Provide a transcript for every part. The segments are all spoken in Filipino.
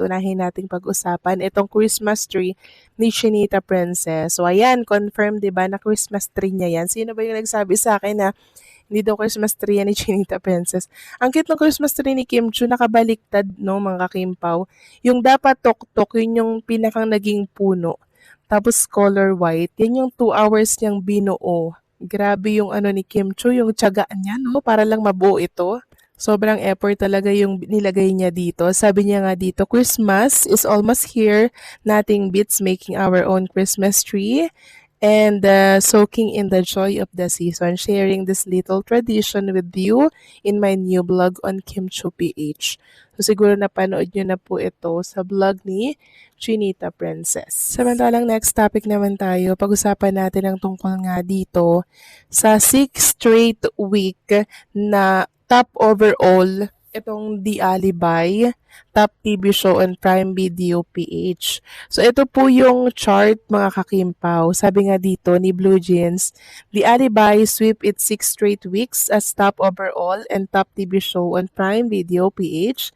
Unahin nating pag-usapan itong Christmas tree ni Chinita Princess. So ayan, confirm 'di ba na Christmas tree niya 'yan. Sino ba yung nagsabi sa akin na hindi daw Christmas tree yan ni Chinita Princess? Ang cute ng Christmas tree ni Kim Chu, nakabaliktad no mga kakimpaw. Yung dapat tok-tok, yun yung pinakang naging puno. Tapos color white, yan yung 2 hours niyang binuo. Grabe yung ano ni Kim Chu, yung tiyagaan niya no, para lang mabuo ito. Sobrang effort talaga yung nilagay niya dito. Sabi niya nga dito, Christmas is almost here. Nothing beats making our own Christmas tree and soaking in the joy of the season. Sharing this little tradition with you in my new blog on Kim Chu PH. So siguro napanood nyo na po ito sa blog ni Chinita Princess. Samantalang next topic naman tayo, pag-usapan natin ang tungkol nga dito sa 6 straight week na top overall itong The Alibi, top TV show on Prime Video PH. So ito po yung chart mga kakimpaw. Sabi nga dito ni Blue Jeans, The Alibi sweep its 6 straight weeks as top overall and top TV show on Prime Video PH.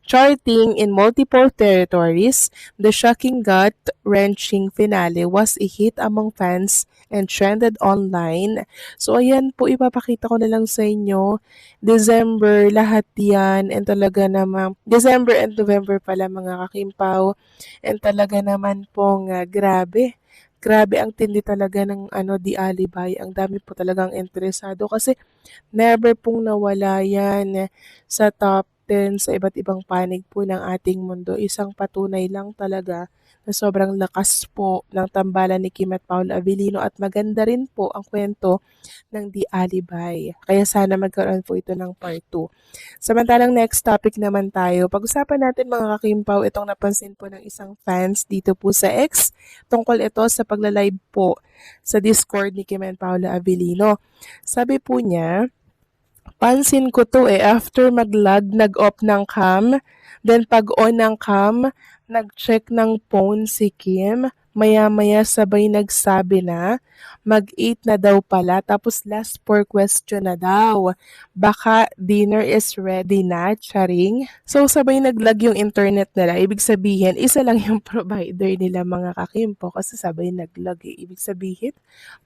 Charting in multiple territories, the shocking gut-wrenching finale was a hit among fans and trended online. So ayan po, ipapakita ko na lang sa inyo. December, lahat yan. And talaga naman, December and November pala mga kakimpaw. And talaga naman pong grabe. Grabe ang tindi talaga ng The Alibi. Ang dami po talagang interesado kasi never pong nawala yan sa top 10 sa iba't ibang panig po ng ating mundo. Isang patunay lang talaga na sobrang lakas po ng tambalan ni Kim at Paolo Avellino at maganda rin po ang kwento ng The Alibi. Kaya sana magkaroon po ito ng part 2. Samantalang next topic naman tayo. Pag-usapan natin mga kakimpaw, itong napansin po ng isang fans dito po sa X. Tungkol ito sa pagla-live po sa Discord ni Kim and Paolo Avellino. Sabi po niya, pansin ko to after mag-lag, nag-off ng cam, then pag on ng cam, nag-check ng phone si Kim, maya-maya sabay nagsabi na, mag-8 na daw pala, tapos last 4 question na daw. Baka dinner is ready na, charing. So sabay nag-lag yung internet nila, ibig sabihin, isa lang yung provider nila mga kakimpo, kasi sabay nag-lag Ibig sabihin,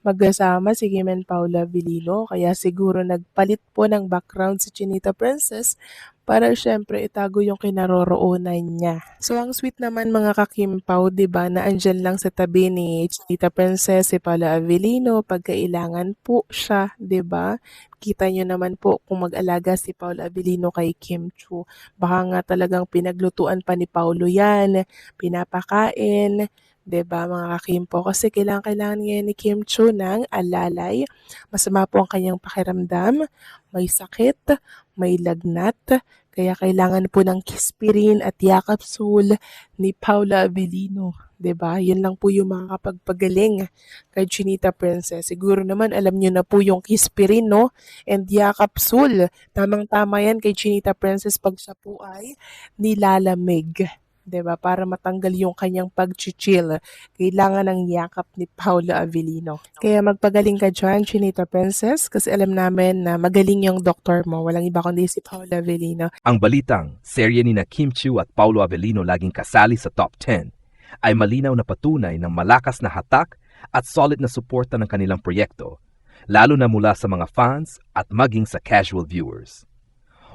magkasama si Kim and Paula Avellino, kaya siguro nagpalit po ng background si Chinita Princess para syempre itago yung kinaroroonan niya. So ang sweet naman mga kakimpaw, 'di ba, na andyan lang sa tabi ni Chinita Princess si Paula Avellino pag kailangan po siya, 'di ba? Kita niyo naman po kung mag-alaga si Paula Avellino kay Kim Chu. Baka nga talagang pinaglutuan pa ni Paulo 'yan, pinapakain, 'di ba mga kakimpo? Kasi kailangan ngayon ni Kim Chu ng alalay. Masama po ang kanyang pakiramdam, may sakit, may lagnat, kaya kailangan po ng kispirin at yakapsul ni Paula Avellino. 'Di ba? Yun lang po yung makakapagpagaling kay Chinita Princess. Siguro naman alam niyo na po yung kispirin, no? And yakapsul. Tamang-tama yan kay Chinita Princess pag siya po ay nilalamig. 'Di ba? Para matanggal yung kanyang pag-chill. Kailangan ng yakap ni Paula Avellino. Kaya magpagaling ka dyan, Chinita Princess, kasi alam namin na magaling yung doktor mo. Walang iba kundi si Paula Avellino. Ang balitang, serye ni na Kim Chu at Paolo Avellino laging kasali sa top 10 ay malinaw na patunay ng malakas na hatak at solid na suporta ng kanilang proyekto, lalo na mula sa mga fans at maging sa casual viewers.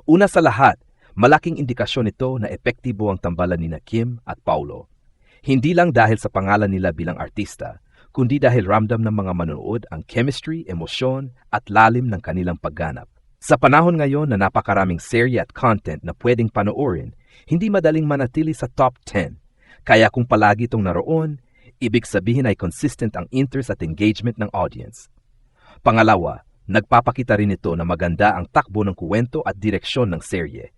Una sa lahat, malaking indikasyon ito na epektibo ang tambalan ni na Kim at Paolo. Hindi lang dahil sa pangalan nila bilang artista, kundi dahil ramdam ng mga manonood ang chemistry, emosyon at lalim ng kanilang pagganap. Sa panahon ngayon na napakaraming serye at content na pwedeng panoorin, hindi madaling manatili sa top 10. Kaya kung palagi itong naroon, ibig sabihin ay consistent ang interest at engagement ng audience. Pangalawa, nagpapakita rin ito na maganda ang takbo ng kuwento at direksyon ng serye.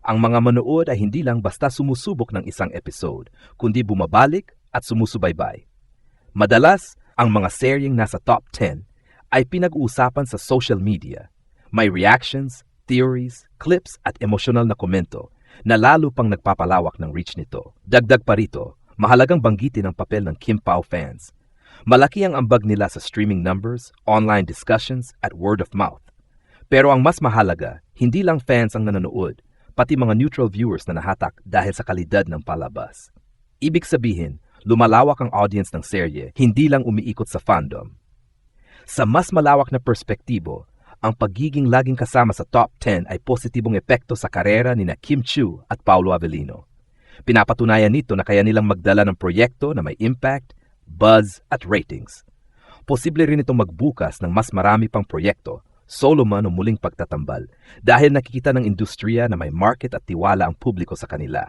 Ang mga manood ay hindi lang basta sumusubok ng isang episode, kundi bumabalik at sumusubaybay. Madalas, ang mga seryeng nasa top 10 ay pinag-uusapan sa social media. May reactions, theories, clips at emosyonal na komento na lalo pang nagpapalawak ng reach nito. Dagdag pa rito, mahalagang banggitin ang papel ng Kim Pao fans. Malaki ang ambag nila sa streaming numbers, online discussions at word of mouth. Pero ang mas mahalaga, hindi lang fans ang nanonood, pati mga neutral viewers na nahatak dahil sa kalidad ng palabas. Ibig sabihin, lumalawak ang audience ng serye, hindi lang umiikot sa fandom. Sa mas malawak na perspektibo, ang pagiging laging kasama sa top 10 ay positibong epekto sa karera ni Kim Chiu at Paulo Avellino. Pinapatunayan nito na kaya nilang magdala ng proyekto na may impact, buzz at ratings. Posible rin itong magbukas ng mas marami pang proyekto, solo man o muling pagtatambal, dahil nakikita ng industriya na may market at tiwala ang publiko sa kanila.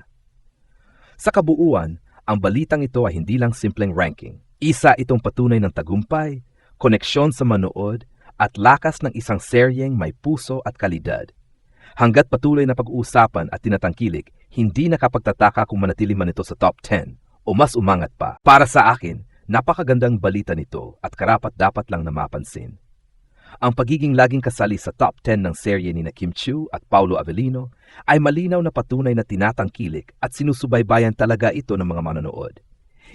Sa kabuuan, ang balitang ito ay hindi lang simpleng ranking. Isa itong patunay ng tagumpay, koneksyon sa manood, at lakas ng isang seryeng may puso at kalidad. Hanggat patuloy na pag-uusapan at tinatangkilik, hindi nakapagtataka kung manatili man ito sa top 10 o mas umangat pa. Para sa akin, napakagandang balita nito at karapat-dapat lang na mapansin. Ang pagiging laging kasali sa top 10 ng serye ni Kim Chiu at Paulo Avellino ay malinaw na patunay na tinatangkilik at sinusubaybayan talaga ito ng mga manonood.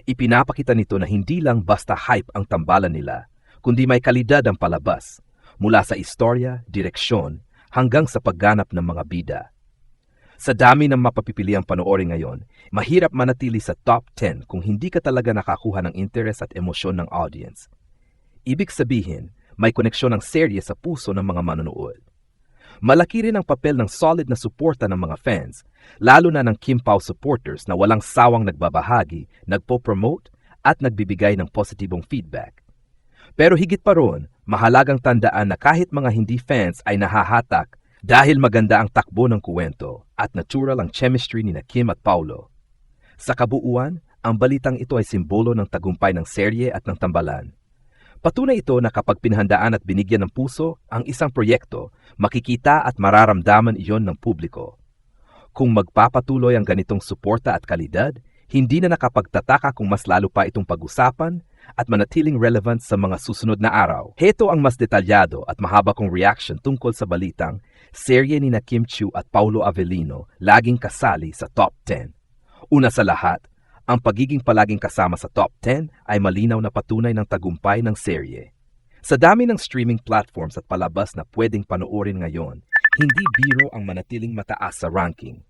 Ipinapakita nito na hindi lang basta hype ang tambalan nila, kundi may kalidad ang palabas, mula sa istorya, direksyon, hanggang sa pagganap ng mga bida. Sa dami ng mapapipiliang panoorin ngayon, mahirap manatili sa top 10 kung hindi ka talaga nakakuha ng interes at emosyon ng audience. Ibig sabihin, may koneksyon ng serye sa puso ng mga manonood. Malaki rin ang papel ng solid na suporta ng mga fans, lalo na ng Kim Pao supporters na walang sawang nagbabahagi, nagpo-promote at nagbibigay ng positibong feedback. Pero higit pa roon, mahalagang tandaan na kahit mga hindi fans ay nahahatak dahil maganda ang takbo ng kuwento at natural ang chemistry ni Kim at Paulo. Sa kabuuan, ang balitang ito ay simbolo ng tagumpay ng serye at ng tambalan. Patunay ito na kapag pinhandaan at binigyan ng puso ang isang proyekto, makikita at mararamdaman iyon ng publiko. Kung magpapatuloy ang ganitong suporta at kalidad, hindi na nakapagtataka kung mas lalo pa itong pag-usapan at manatiling relevant sa mga susunod na araw. Heto ang mas detalyado at mahaba kong reaction tungkol sa balitang serye ni Kim Chiu at Paulo Avellino laging kasali sa top 10. Una sa lahat, ang pagiging palaging kasama sa top 10 ay malinaw na patunay ng tagumpay ng serye. Sa dami ng streaming platforms at palabas na pwedeng panoorin ngayon, hindi biro ang manatiling mataas sa ranking.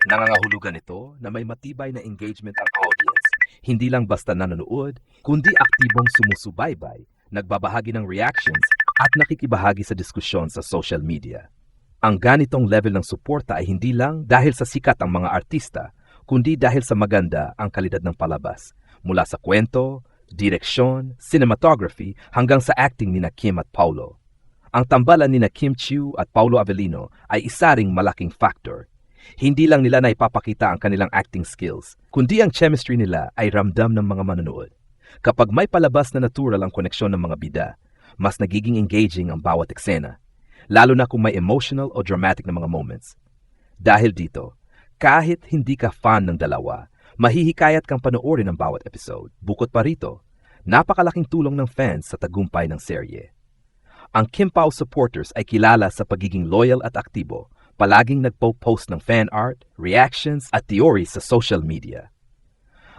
Nangangahulugan ito na may matibay na engagement ang audience. Hindi lang basta nanonood, kundi aktibong sumusubaybay, nagbabahagi ng reactions at nakikibahagi sa diskusyon sa social media. Ang ganitong level ng suporta ay hindi lang dahil sa sikat ang mga artista, kundi dahil sa maganda ang kalidad ng palabas, mula sa kwento, direksyon, cinematography hanggang sa acting ni Kim at Paulo. Ang tambalan ni Kim Chiu at Paulo Avellino ay isa ring malaking factor. Hindi lang nila naipapakita ang kanilang acting skills, kundi ang chemistry nila ay ramdam ng mga manonood. Kapag may palabas na natural ang koneksyon ng mga bida, mas nagiging engaging ang bawat eksena, lalo na kung may emotional o dramatic na mga moments. Dahil dito, kahit hindi ka fan ng dalawa, mahihikayat kang panoorin ang bawat episode. Bukod pa rito, napakalaking tulong ng fans sa tagumpay ng serye. Ang Kim Pao supporters ay kilala sa pagiging loyal at aktibo, palaging nagpo-post ng fan art, reactions at theories sa social media.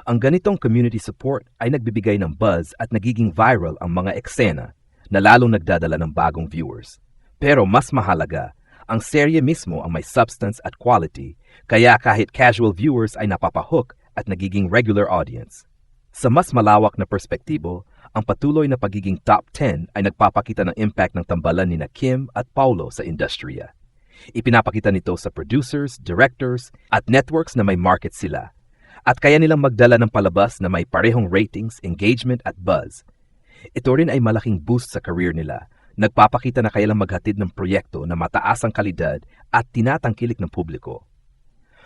Ang ganitong community support ay nagbibigay ng buzz at nagiging viral ang mga eksena na lalong nagdadala ng bagong viewers. Pero mas mahalaga, ang serye mismo ang may substance at quality, kaya kahit casual viewers ay napapahook at nagiging regular audience. Sa mas malawak na perspektibo, ang patuloy na pagiging top 10 ay nagpapakita ng impact ng tambalan ni Kim at Paulo sa industriya. Ipinapakita nito sa producers, directors, at networks na may market sila. At kaya nilang magdala ng palabas na may parehong ratings, engagement at buzz. Ito rin ay malaking boost sa career nila. Nagpapakita na kailang maghatid ng proyekto na mataas ang kalidad at tinatangkilik ng publiko.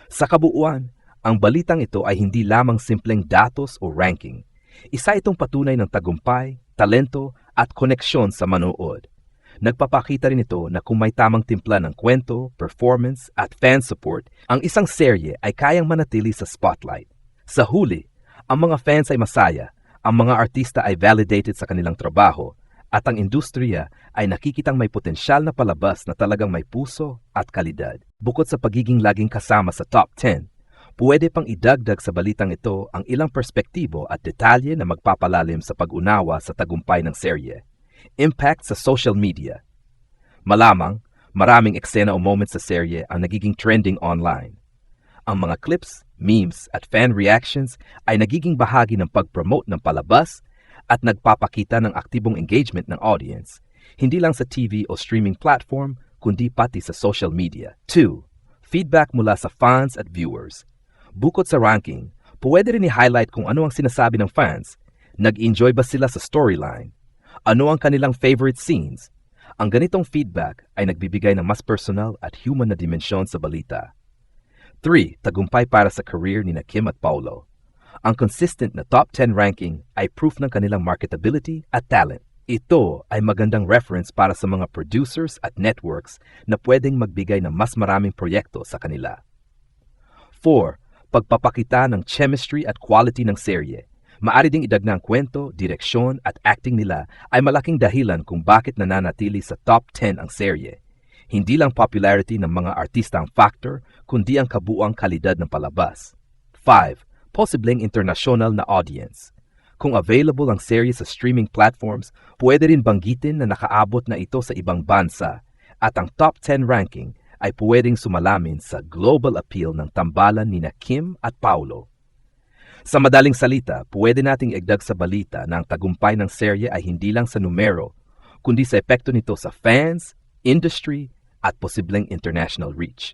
Sa kabuuan, ang balitang ito ay hindi lamang simpleng datos o ranking. Isa itong patunay ng tagumpay, talento at koneksyon sa manood. Nagpapakita rin ito na kung may tamang timpla ng kwento, performance at fan support, ang isang serye ay kayang manatili sa spotlight. Sa huli, ang mga fans ay masaya, ang mga artista ay validated sa kanilang trabaho, at ang industriya ay nakikitang may potensyal na palabas na talagang may puso at kalidad. Bukod sa pagiging laging kasama sa top 10, pwede pang idagdag sa balitang ito ang ilang perspektibo at detalye na magpapalalim sa pag-unawa sa tagumpay ng serye. Impact sa social media. Malamang, Maraming eksena o moments sa serye ang nagiging trending online. Ang mga clips, memes at fan reactions ay nagiging bahagi ng pag-promote ng palabas at nagpapakita ng aktibong engagement ng audience, hindi lang sa TV o streaming platform, kundi pati sa social media. 2. Feedback mula sa fans at viewers. Bukod sa ranking, pwede rin i-highlight kung ano ang sinasabi ng fans. Nag-enjoy ba sila sa storyline? Ano ang kanilang favorite scenes? Ang ganitong feedback ay nagbibigay ng mas personal at human na dimensyon sa balita. 3. Tagumpay para sa career ni Kim at Paulo. Ang consistent na top 10 ranking ay proof ng kanilang marketability at talent. Ito ay magandang reference para sa mga producers at networks na pwedeng magbigay ng mas maraming proyekto sa kanila. 4. Pagpapakita ng chemistry at quality ng serye. Maari ding idagdag ng kwento, direksyon at acting nila ay malaking dahilan kung bakit nananatili sa top 10 ang serye. Hindi lang popularity ng mga artista ang factor, kundi ang kabuuang kalidad ng palabas. 5. Posibleng international na audience. Kung available ang serye sa streaming platforms, pwede rin banggitin na nakaabot na ito sa ibang bansa at ang top 10 ranking ay pwedeng sumalamin sa global appeal ng tambalan ni Kim at Paulo. Sa madaling salita, pwede nating igdag sa balita na ang tagumpay ng serye ay hindi lang sa numero, kundi sa epekto nito sa fans, industry, at posibleng international reach.